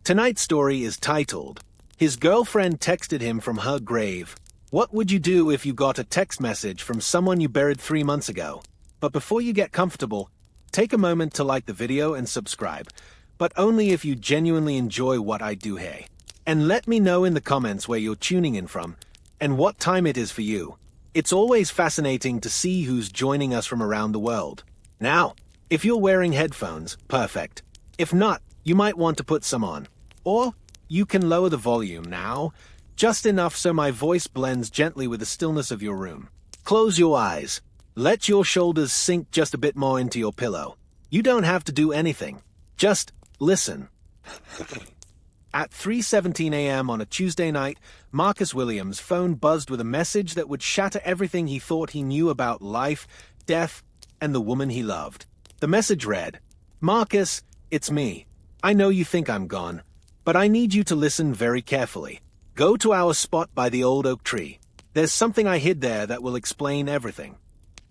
Tonight's story is titled, His Girlfriend Texted Him from Her Grave. What would you do if you got a text message from someone you buried 3 months ago? But before you get comfortable, take a moment to like the video and subscribe, but only if you genuinely enjoy what I do here. And let me know in the comments where you're tuning in from, and what time it is for you. It's always fascinating to see who's joining us from around the world. Now, if you're wearing headphones, perfect. If not, you might want to put some on. Or, you can lower the volume now, just enough so my voice blends gently with the stillness of your room. Close your eyes. Let your shoulders sink just a bit more into your pillow. You don't have to do anything. Just listen. At 3:17 a.m. on a Tuesday night, Marcus Williams' phone buzzed with a message that would shatter everything he thought he knew about life, death, and the woman he loved. The message read, "Marcus, it's me. I know you think I'm gone, but I need you to listen very carefully. Go to our spot by the old oak tree. There's something I hid there that will explain everything."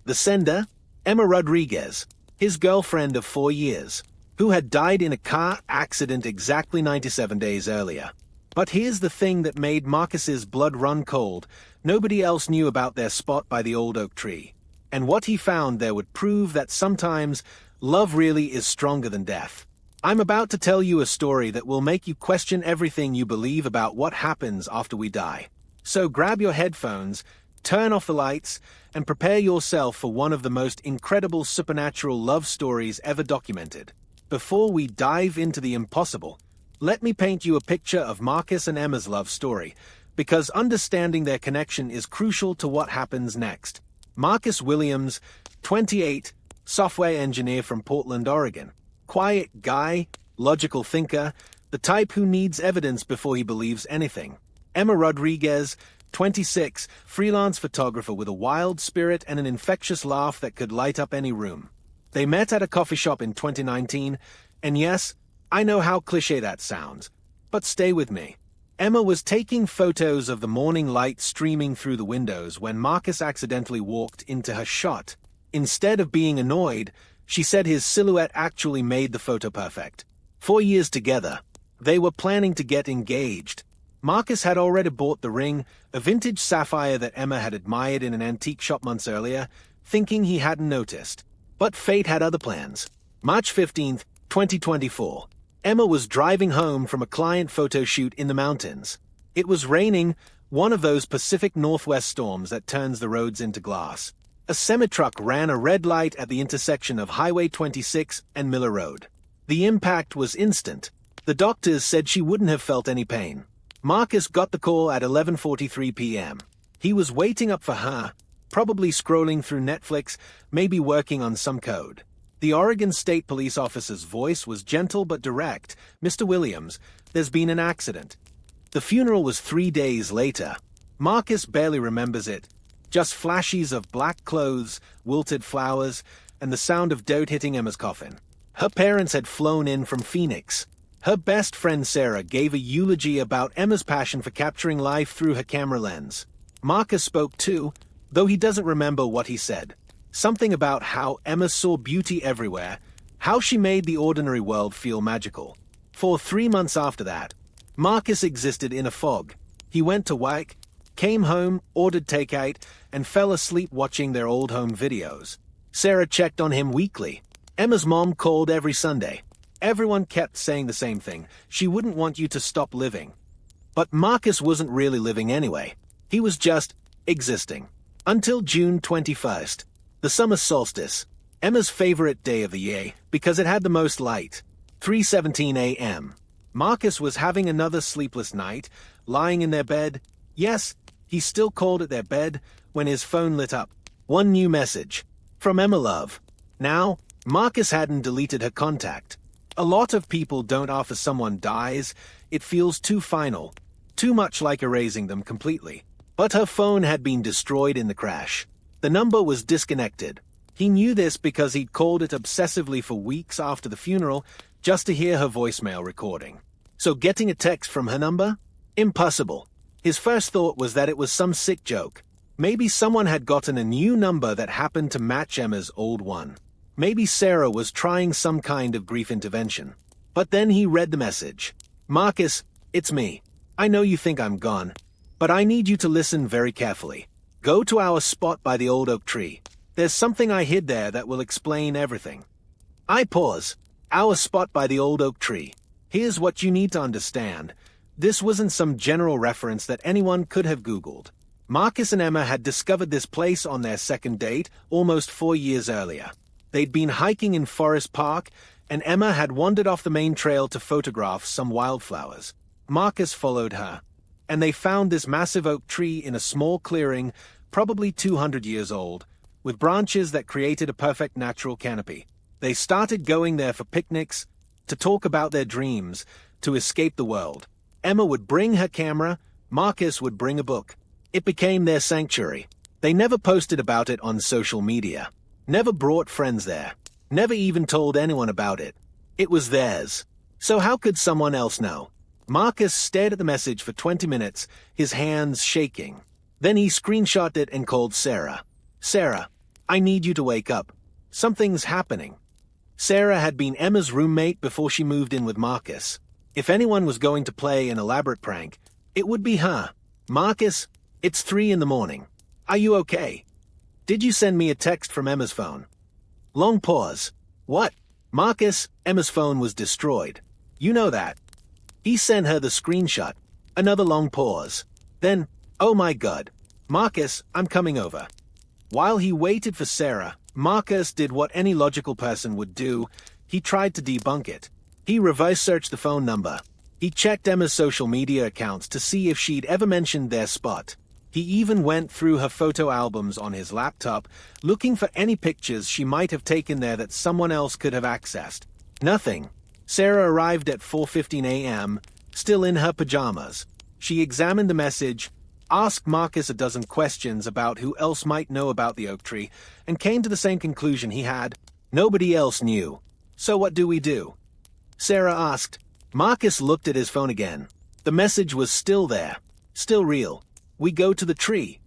The sender, Emma Rodriguez, his girlfriend of 4 years, who had died in a car accident exactly 97 days earlier. But here's the thing that made Marcus's blood run cold. Nobody else knew about their spot by the old oak tree. And what he found there would prove that sometimes love really is stronger than death. I'm about to tell you a story that will make you question everything you believe about what happens after we die. So grab your headphones, turn off the lights, and prepare yourself for one of the most incredible supernatural love stories ever documented. Before we dive into the impossible, let me paint you a picture of Marcus and Emma's love story, because understanding their connection is crucial to what happens next. Marcus Williams, 28, software engineer from Portland, Oregon. Quiet guy, logical thinker, the type who needs evidence before he believes anything. Emma Rodriguez, 26, freelance photographer with a wild spirit and an infectious laugh that could light up any room. They met at a coffee shop in 2019, and yes, I know how cliché that sounds, but stay with me. Emma was taking photos of the morning light streaming through the windows when Marcus accidentally walked into her shot. Instead of being annoyed, she said his silhouette actually made the photo perfect. 4 years together, they were planning to get engaged. Marcus had already bought the ring, a vintage sapphire that Emma had admired in an antique shop months earlier, thinking he hadn't noticed. But fate had other plans. March 15th, 2024. Emma was driving home from a client photo shoot in the mountains. It was raining, one of those Pacific Northwest storms that turns the roads into glass. A semi-truck ran a red light at the intersection of Highway 26 and Miller Road. The impact was instant. The doctors said she wouldn't have felt any pain. Marcus got the call at 11:43 p.m. He was waiting up for her, probably scrolling through Netflix, maybe working on some code. The Oregon State Police officer's voice was gentle but direct. "Mr. Williams, there's been an accident." The funeral was 3 days later. Marcus barely remembers it. Just flashes of black clothes, wilted flowers, and the sound of dirt hitting Emma's coffin. Her parents had flown in from Phoenix. Her best friend Sarah gave a eulogy about Emma's passion for capturing life through her camera lens. Marcus spoke too, though he doesn't remember what he said. Something about how Emma saw beauty everywhere, how she made the ordinary world feel magical. For 3 months after that, Marcus existed in a fog. He went to work, came home, ordered takeout, and fell asleep watching their old home videos. Sarah checked on him weekly. Emma's mom called every Sunday. Everyone kept saying the same thing: she wouldn't want you to stop living. But Marcus wasn't really living anyway. He was just existing. Until June 21st. The summer solstice, Emma's favorite day of the year because it had the most light. 3:17 a.m. Marcus was having another sleepless night, lying in their bed. Yes, he still called it their bed, when his phone lit up. One new message. From Emma Love. Now, Marcus hadn't deleted her contact. A lot of people don't after someone dies. It feels too final, too much like erasing them completely. But her phone had been destroyed in the crash. The number was disconnected. He knew this because he'd called it obsessively for weeks after the funeral just to hear her voicemail recording. So getting a text from her number? Impossible. His first thought was that it was some sick joke. Maybe someone had gotten a new number that happened to match Emma's old one. Maybe Sarah was trying some kind of grief intervention. But then he read the message. Marcus, it's me. I know you think I'm gone, but I need you to listen very carefully. Go to our spot by the old oak tree. There's something I hid there that will explain everything. I pause. Our spot by the old oak tree. Here's what you need to understand. This wasn't some general reference that anyone could have Googled. Marcus and Emma had discovered this place on their second date almost 4 years earlier. They'd been hiking in Forest Park, and Emma had wandered off the main trail to photograph some wildflowers. Marcus followed her, and they found this massive oak tree in a small clearing, probably 200 years old, with branches that created a perfect natural canopy. They started going there for picnics, to talk about their dreams, to escape the world. Emma would bring her camera, Marcus would bring a book. It became their sanctuary. They never posted about it on social media, never brought friends there, never even told anyone about it. It was theirs. So how could someone else know? Marcus stared at the message for 20 minutes, his hands shaking. Then he screenshotted it and called Sarah. Sarah, I need you to wake up. Something's happening. Sarah had been Emma's roommate before she moved in with Marcus. If anyone was going to play an elaborate prank, it would be her. Marcus, it's 3 in the morning. Are you okay? Did you send me a text from Emma's phone? Long pause. What? Marcus, Emma's phone was destroyed. You know that. He sent her the screenshot. Another long pause. Then, oh my God. Marcus, I'm coming over. While he waited for Sarah, Marcus did what any logical person would do. He tried to debunk it. He reverse-searched the phone number. He checked Emma's social media accounts to see if she'd ever mentioned their spot. He even went through her photo albums on his laptop, looking for any pictures she might have taken there that someone else could have accessed. Nothing. Sarah arrived at 4:15 a.m., still in her pajamas. She examined the message, asked Marcus a dozen questions about who else might know about the oak tree, and came to the same conclusion he had. Nobody else knew. So what do we do? Sarah asked. Marcus looked at his phone again. The message was still there, still real. We go to the tree.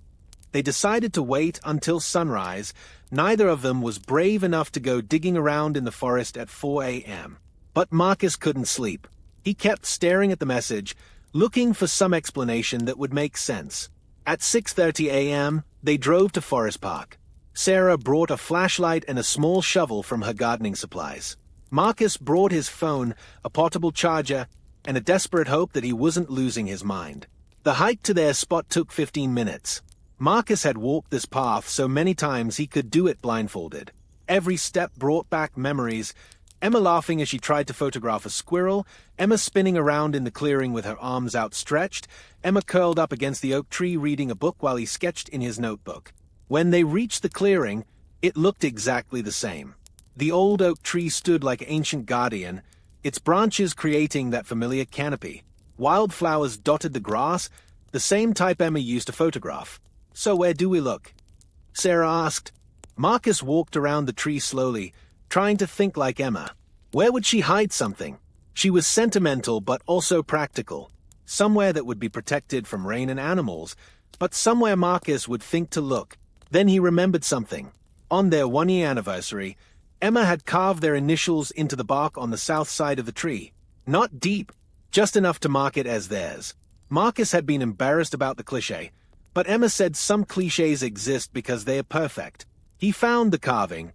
They decided to wait until sunrise. Neither of them was brave enough to go digging around in the forest at 4 a.m. But Marcus couldn't sleep. He kept staring at the message, looking for some explanation that would make sense. At 6:30 a.m., they drove to Forest Park. Sarah brought a flashlight and a small shovel from her gardening supplies. Marcus brought his phone, a portable charger, and a desperate hope that he wasn't losing his mind. The hike to their spot took 15 minutes. Marcus had walked this path so many times he could do it blindfolded. Every step brought back memories. Emma laughing as she tried to photograph a squirrel, Emma spinning around in the clearing with her arms outstretched, Emma curled up against the oak tree reading a book while he sketched in his notebook. When they reached the clearing, it looked exactly the same. The old oak tree stood like an ancient guardian, its branches creating that familiar canopy. Wildflowers dotted the grass, the same type Emma used to photograph. So where do we look? Sarah asked. Marcus walked around the tree slowly, trying to think like Emma. Where would she hide something? She was sentimental but also practical. Somewhere that would be protected from rain and animals, but somewhere Marcus would think to look. Then he remembered something. On their 1-year anniversary, Emma had carved their initials into the bark on the south side of the tree. Not deep, just enough to mark it as theirs. Marcus had been embarrassed about the cliché, but Emma said some clichés exist because they are perfect. He found the carving,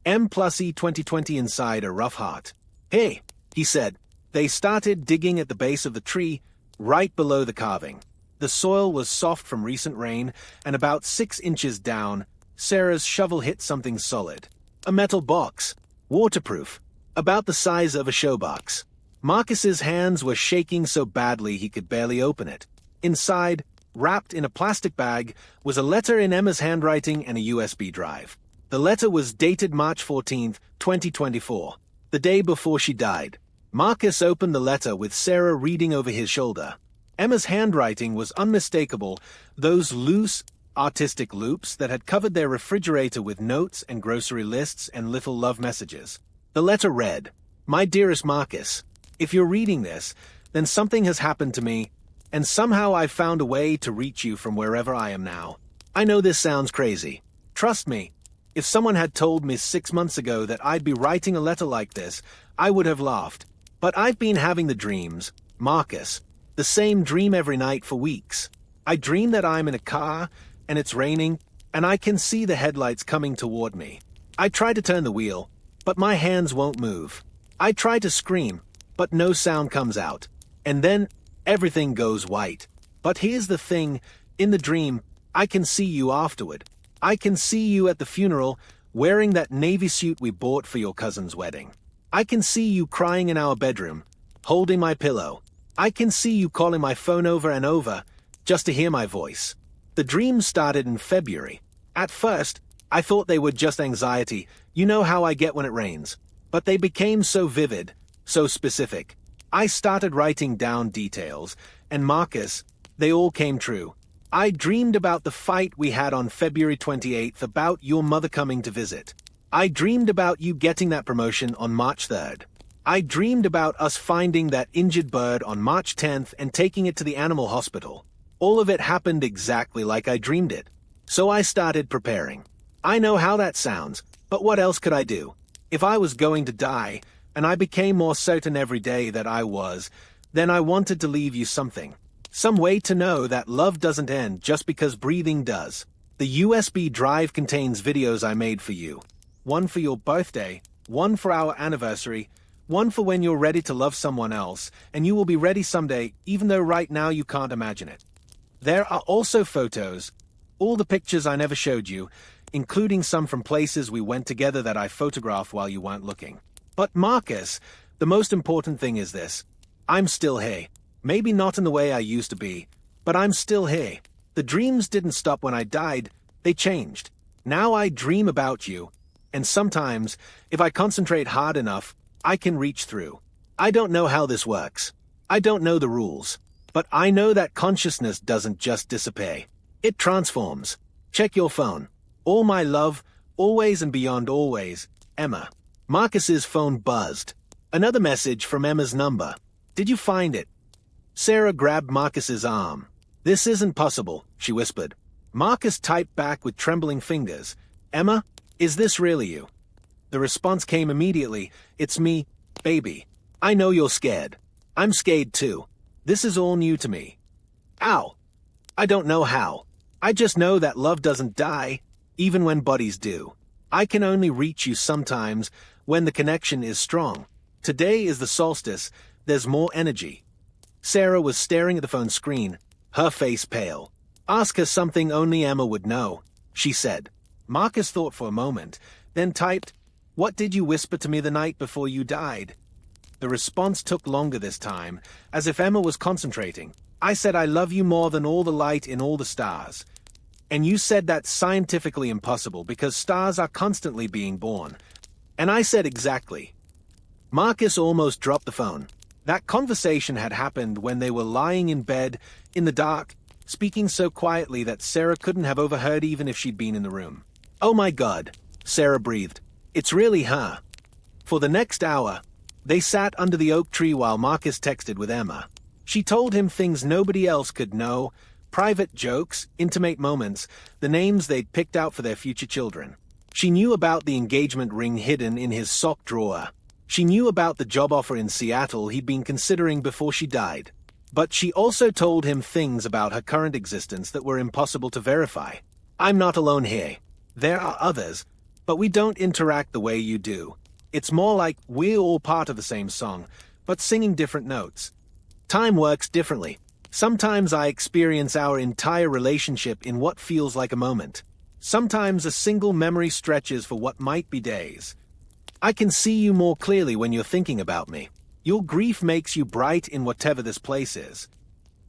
M+E 2020 inside a rough heart. Hey, he said. They started digging at the base of the tree, right below the carving. The soil was soft from recent rain, and about 6 inches down, Sarah's shovel hit something solid. A metal box, waterproof, about the size of a showbox. Marcus's hands were shaking so badly he could barely open it. Inside, wrapped in a plastic bag, was a letter in Emma's handwriting and a USB drive. The letter was dated March 14, 2024, the day before she died. Marcus opened the letter with Sarah reading over his shoulder. Emma's handwriting was unmistakable, those loose, artistic loops that had covered their refrigerator with notes and grocery lists and little love messages. The letter read, My dearest Marcus, if you're reading this, then something has happened to me, and somehow I've found a way to reach you from wherever I am now. I know this sounds crazy. Trust me, if someone had told me 6 months ago that I'd be writing a letter like this, I would have laughed. But I've been having the dreams, Marcus, the same dream every night for weeks. I dream that I'm in a car, and it's raining, and I can see the headlights coming toward me. I try to turn the wheel, but my hands won't move. I try to scream, but no sound comes out. And then, everything goes white. But here's the thing, in the dream, I can see you afterward. I can see you at the funeral, wearing that navy suit we bought for your cousin's wedding. I can see you crying in our bedroom, holding my pillow. I can see you calling my phone over and over, just to hear my voice. The dream started in February. At first, I thought they were just anxiety. You know how I get when it rains. But they became so vivid, so specific. I started writing down details, and Marcus, they all came true. I dreamed about the fight we had on February 28th, about your mother coming to visit. I dreamed about you getting that promotion on March 3rd. I dreamed about us finding that injured bird on March 10th and taking it to the animal hospital. All of it happened exactly like I dreamed it. So I started preparing. I know how that sounds, but what else could I do? If I was going to die, and I became more certain every day that I was, then I wanted to leave you something. Some way to know that love doesn't end just because breathing does. The USB drive contains videos I made for you. One for your birthday, one for our anniversary, one for when you're ready to love someone else, and you will be ready someday, even though right now you can't imagine it. There are also photos, all the pictures I never showed you, including some from places we went together that I photographed while you weren't looking. But Marcus, the most important thing is this. I'm still here. Maybe not in the way I used to be, but I'm still here. The dreams didn't stop when I died, they changed. Now I dream about you, and sometimes, if I concentrate hard enough, I can reach through. I don't know how this works. I don't know the rules. But I know that consciousness doesn't just disappear. It transforms. Check your phone. All my love, always and beyond always, Emma. Marcus's phone buzzed. Another message from Emma's number. Did you find it? Sarah grabbed Marcus's arm. This isn't possible, she whispered. Marcus typed back with trembling fingers. Emma, is this really you? The response came immediately. It's me, baby. I know you're scared. I'm scared too. This is all new to me. Ow. I don't know how. I just know that love doesn't die, even when bodies do. I can only reach you sometimes when the connection is strong. Today is the solstice. There's more energy. Sarah was staring at the phone screen, her face pale. Ask her something only Emma would know, she said. Marcus thought for a moment, then typed, What did you whisper to me the night before you died? The response took longer this time, as if Emma was concentrating. I said I love you more than all the light in all the stars. And you said that's scientifically impossible because stars are constantly being born. And I said exactly. Marcus almost dropped the phone. That conversation had happened when they were lying in bed, in the dark, speaking so quietly that Sarah couldn't have overheard even if she'd been in the room. Oh my God, Sarah breathed. It's really her. For the next hour, they sat under the oak tree while Marcus texted with Emma. She told him things nobody else could know, private jokes, intimate moments, the names they'd picked out for their future children. She knew about the engagement ring hidden in his sock drawer. She knew about the job offer in Seattle he'd been considering before she died. But she also told him things about her current existence that were impossible to verify. I'm not alone here. There are others, but we don't interact the way you do. It's more like we're all part of the same song, but singing different notes. Time works differently. Sometimes I experience our entire relationship in what feels like a moment. Sometimes a single memory stretches for what might be days. I can see you more clearly when you're thinking about me. Your grief makes you bright in whatever this place is.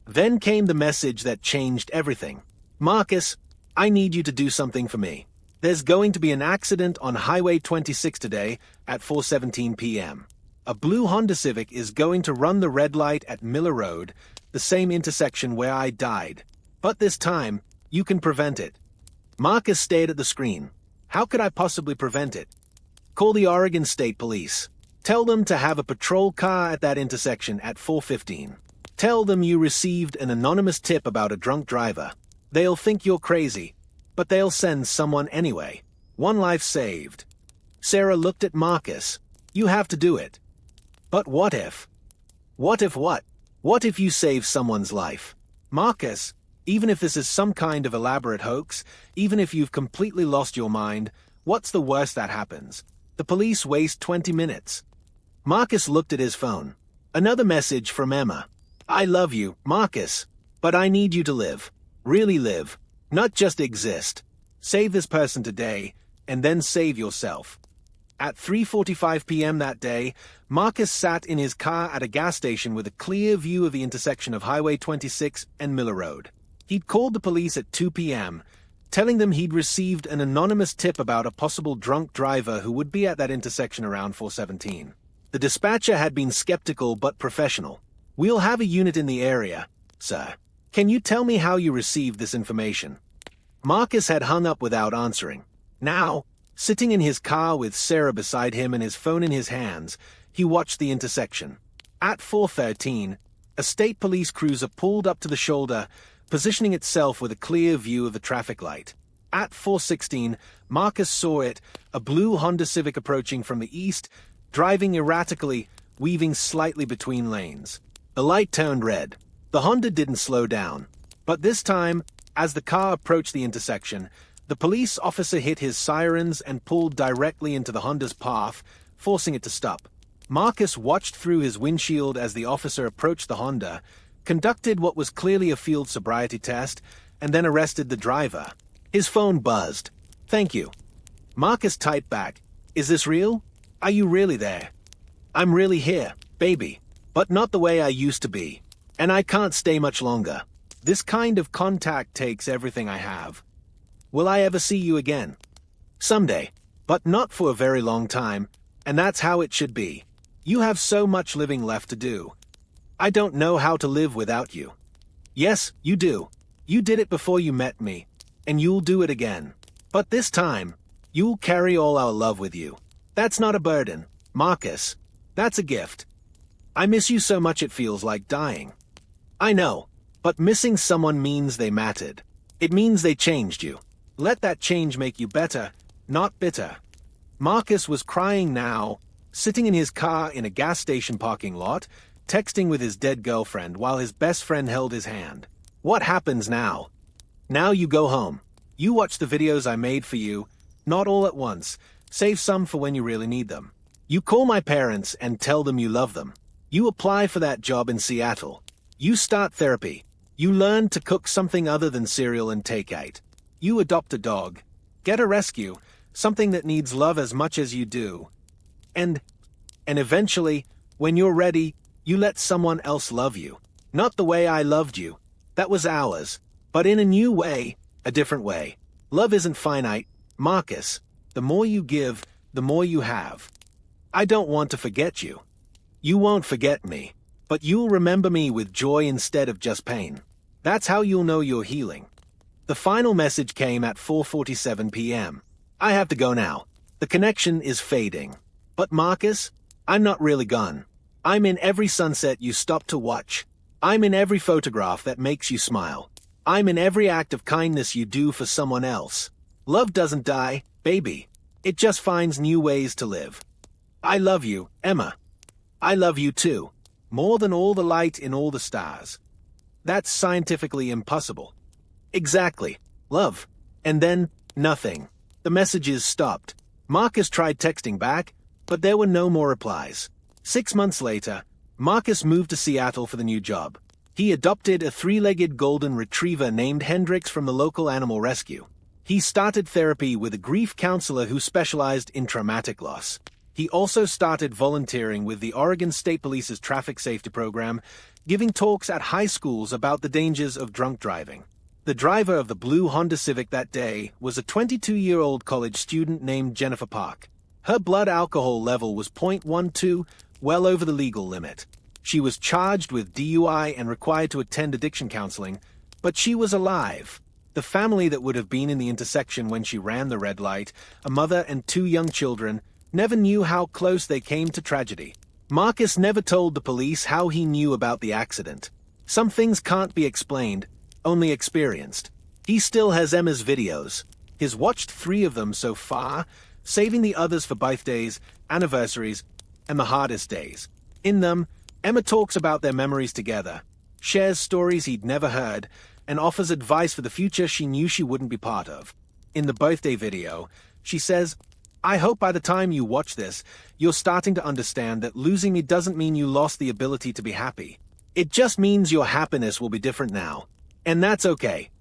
Then came the message that changed everything. Marcus, I need you to do something for me. There's going to be an accident on Highway 26 today at 4:17 p.m. A blue Honda Civic is going to run the red light at Miller Road, the same intersection where I died. But this time, you can prevent it. Marcus stared at the screen. How could I possibly prevent it? Call the Oregon State Police. Tell them to have a patrol car at that intersection at 4:15. Tell them you received an anonymous tip about a drunk driver. They'll think you're crazy, but they'll send someone anyway. One life saved. Sarah looked at Marcus. You have to do it. But what if? What if what? What if you save someone's life? Marcus, even if this is some kind of elaborate hoax, even if you've completely lost your mind, what's the worst that happens? The police waste 20 minutes. Marcus looked at his phone. Another message from Emma. I love you, Marcus, but I need you to live. Really live. Not just exist. Save this person today, and then save yourself. At 3:45 p.m. that day, Marcus sat in his car at a gas station with a clear view of the intersection of Highway 26 and Miller Road. He'd called the police at 2 p.m., telling them he'd received an anonymous tip about a possible drunk driver who would be at that intersection around 4:17. The dispatcher had been skeptical but professional. We'll have a unit in the area, sir. Can you tell me how you received this information? Marcus had hung up without answering. Now, sitting in his car with Sarah beside him and his phone in his hands, he watched the intersection. At 4:13, a state police cruiser pulled up to the shoulder, positioning itself with a clear view of the traffic light. At 4:16, Marcus saw it, a blue Honda Civic approaching from the east, driving erratically, weaving slightly between lanes. The light turned red. The Honda didn't slow down. But this time, as the car approached the intersection, the police officer hit his sirens and pulled directly into the Honda's path, forcing it to stop. Marcus watched through his windshield as the officer approached the Honda, conducted what was clearly a field sobriety test, and then arrested the driver. His phone buzzed. Thank you. Marcus typed back, Is this real? Are you really there? I'm really here, baby. But not the way I used to be. And I can't stay much longer. This kind of contact takes everything I have. Will I ever see you again? Someday. But not for a very long time, and that's how it should be. You have so much living left to do. I don't know how to live without you. Yes, you do. You did it before you met me, and you'll do it again. But this time, you'll carry all our love with you. That's not a burden, Marcus. That's a gift. I miss you so much it feels like dying. I know, but missing someone means they mattered. It means they changed you. Let that change make you better, not bitter. Marcus was crying now, sitting in his car in a gas station parking lot, texting with his dead girlfriend while his best friend held his hand. What happens now? Now you go home. You watch the videos I made for you, not all at once. Save some for when you really need them. You call my parents and tell them you love them. You apply for that job in Seattle. You start therapy. You learn to cook something other than cereal and takeout. You adopt a dog. Get a rescue, something that needs love as much as you do. And eventually, when you're ready, you let someone else love you. Not the way I loved you. That was ours. But in a new way, a different way. Love isn't finite, Marcus. The more you give, the more you have. I don't want to forget you. You won't forget me, but you'll remember me with joy instead of just pain. That's how you'll know you're healing. The final message came at 4:47 p.m. I have to go now. The connection is fading. But Marcus, I'm not really gone. I'm in every sunset you stop to watch. I'm in every photograph that makes you smile. I'm in every act of kindness you do for someone else. Love doesn't die, baby. It just finds new ways to live. I love you, Emma. I love you too. More than all the light in all the stars. That's scientifically impossible. Exactly. Love. And then, nothing. The messages stopped. Marcus tried texting back, but there were no more replies. 6 months later, Marcus moved to Seattle for the new job. He adopted a 3-legged golden retriever named Hendrix from the local animal rescue. He started therapy with a grief counselor who specialized in traumatic loss. He also started volunteering with the Oregon State Police's traffic safety program, giving talks at high schools about the dangers of drunk driving. The driver of the blue Honda Civic that day was a 22-year-old college student named Jennifer Park. Her blood alcohol level was .12, well over the legal limit. She was charged with DUI and required to attend addiction counseling, but she was alive. The family that would have been in the intersection when she ran the red light, a mother and 2 young children, never knew how close they came to tragedy. Marcus never told the police how he knew about the accident. Some things can't be explained, only experienced. He still has Emma's videos. He's watched 3 of them so far, saving the others for birthdays, anniversaries, and the hardest days. In them, Emma talks about their memories together, shares stories he'd never heard, and offers advice for the future she knew she wouldn't be part of. In the birthday video, she says, "I hope by the time you watch this, you're starting to understand that losing me doesn't mean you lost the ability to be happy. It just means your happiness will be different now. And that's okay."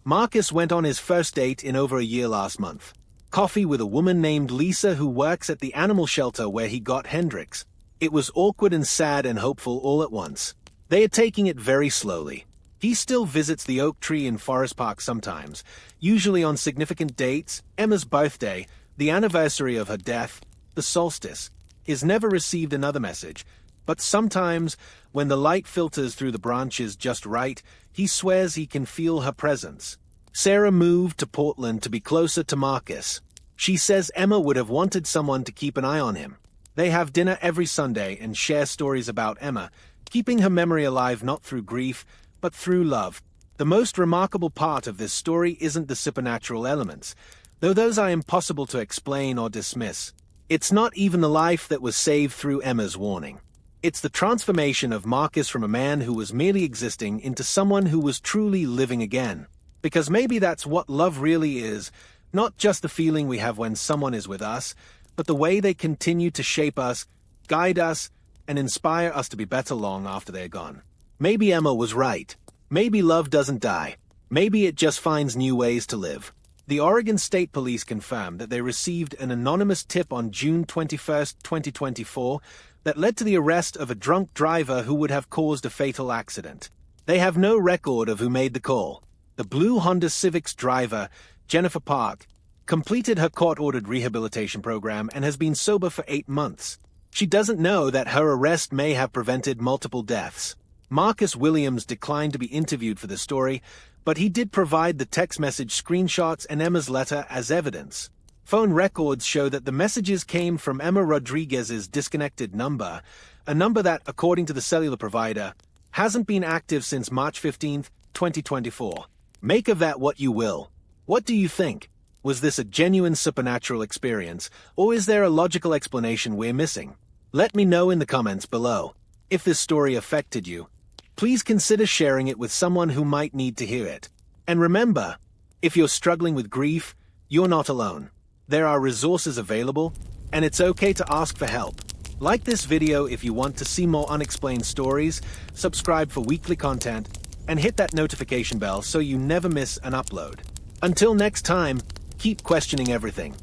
Marcus went on his first date in over a year last month. Coffee with a woman named Lisa who works at the animal shelter where he got Hendrix. It was awkward and sad and hopeful all at once. They are taking it very slowly. He still visits the oak tree in Forest Park sometimes, usually on significant dates, Emma's birthday, the anniversary of her death, the solstice. He's never received another message, but sometimes, when the light filters through the branches just right, he swears he can feel her presence. Sarah moved to Portland to be closer to Marcus. She says Emma would have wanted someone to keep an eye on him. They have dinner every Sunday and share stories about Emma, keeping her memory alive not through grief, but through love. The most remarkable part of this story isn't the supernatural elements, though those are impossible to explain or dismiss. It's not even the life that was saved through Emma's warning. It's the transformation of Marcus from a man who was merely existing into someone who was truly living again. Because maybe that's what love really is, not just the feeling we have when someone is with us, but the way they continue to shape us, guide us, and inspire us to be better long after they're gone. Maybe Emma was right. Maybe love doesn't die. Maybe it just finds new ways to live. The Oregon State Police confirmed that they received an anonymous tip on June 21, 2024, that led to the arrest of a drunk driver who would have caused a fatal accident. They have no record of who made the call. The blue Honda Civic's driver, Jennifer Park, completed her court-ordered rehabilitation program and has been sober for 8 months. She doesn't know that her arrest may have prevented multiple deaths. Marcus Williams declined to be interviewed for the story, but he did provide the text message screenshots and Emma's letter as evidence. Phone records show that the messages came from Emma Rodriguez's disconnected number, a number that, according to the cellular provider, hasn't been active since March 15, 2024. Make of that what you will. What do you think? Was this a genuine supernatural experience, or is there a logical explanation we're missing? Let me know in the comments below. If this story affected you, please consider sharing it with someone who might need to hear it. And remember, if you're struggling with grief, you're not alone. There are resources available, and it's okay to ask for help. Like this video if you want to see more unexplained stories, subscribe for weekly content, and hit that notification bell so you never miss an upload. Until next time, keep questioning everything.